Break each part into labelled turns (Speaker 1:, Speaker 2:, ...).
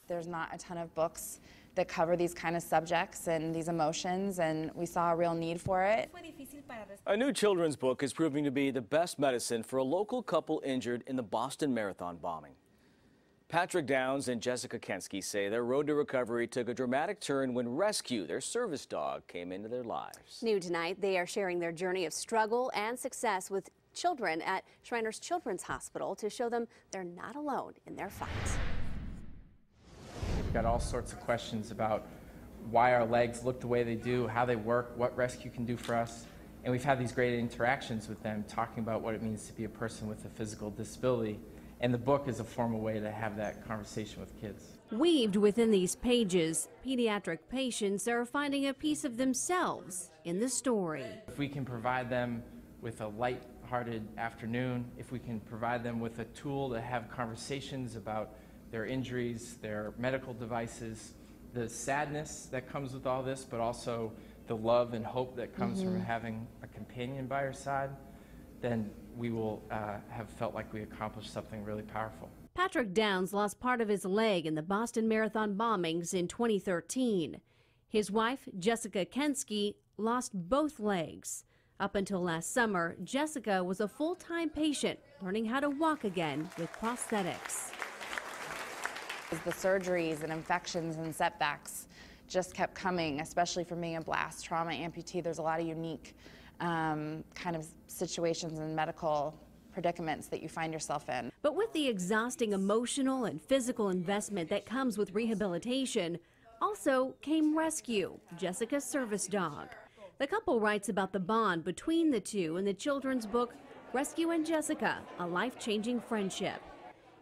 Speaker 1: There's not a ton of books that cover these kind of subjects and these emotions, and we saw a real need for it.
Speaker 2: A new children's book is proving to be the best medicine for a local couple injured in the Boston Marathon bombing. Patrick Downs and Jessica Kensky say their road to recovery took a dramatic turn when Rescue, their service dog, came into their lives.
Speaker 3: New tonight, they are sharing their journey of struggle and success with children at Shriners Children's Hospital to show them they're not alone in their fight.
Speaker 4: We've got all sorts of questions about why our legs look the way they do, how they work, what Rescue can do for us. And we've had these great interactions with them, talking about what it means to be a person with a physical disability. And the book is a formal way to have that conversation with kids.
Speaker 5: Weaved within these pages, pediatric patients are finding a piece of themselves in the story.
Speaker 4: If we can provide them with a light-hearted afternoon, if we can provide them with a tool to have conversations about their injuries, their medical devices, the sadness that comes with all this, but also the love and hope that comes from having a companion by your side, then we will have felt like we accomplished something really powerful.
Speaker 5: Patrick Downs lost part of his leg in the Boston Marathon bombings in 2013. His wife, Jessica Kensky, lost both legs. Up until last summer, Jessica was a full-time patient learning how to walk again with prosthetics.
Speaker 1: The surgeries and infections and setbacks just kept coming, especially for being a blast trauma amputee. There's a lot of unique kind of situations and medical predicaments that you find yourself in.
Speaker 5: But with the exhausting emotional and physical investment that comes with rehabilitation, also came Rescue, Jessica's service dog. The couple writes about the bond between the two in the children's book, Rescue and Jessica, A Life-Changing Friendship.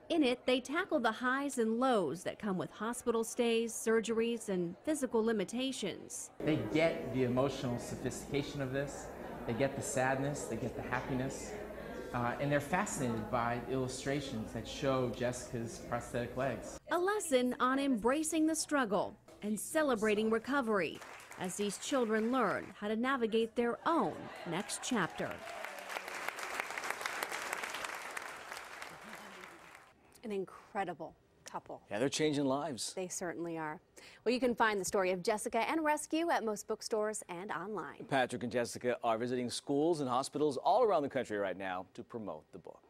Speaker 5: In it, they tackle the highs and lows that come with hospital stays, surgeries, and physical limitations.
Speaker 4: They get the emotional sophistication of this. They get the sadness, they get the happiness, and they're fascinated by illustrations that show Jessica's prosthetic legs.
Speaker 5: A lesson on embracing the struggle and celebrating recovery as these children learn how to navigate their own next chapter.
Speaker 3: An incredible couple.
Speaker 2: Yeah, they're changing lives.
Speaker 3: They certainly are. Well, you can find the story of Jessica and Rescue at most bookstores and online.
Speaker 2: Patrick and Jessica are visiting schools and hospitals all around the country right now to promote the book.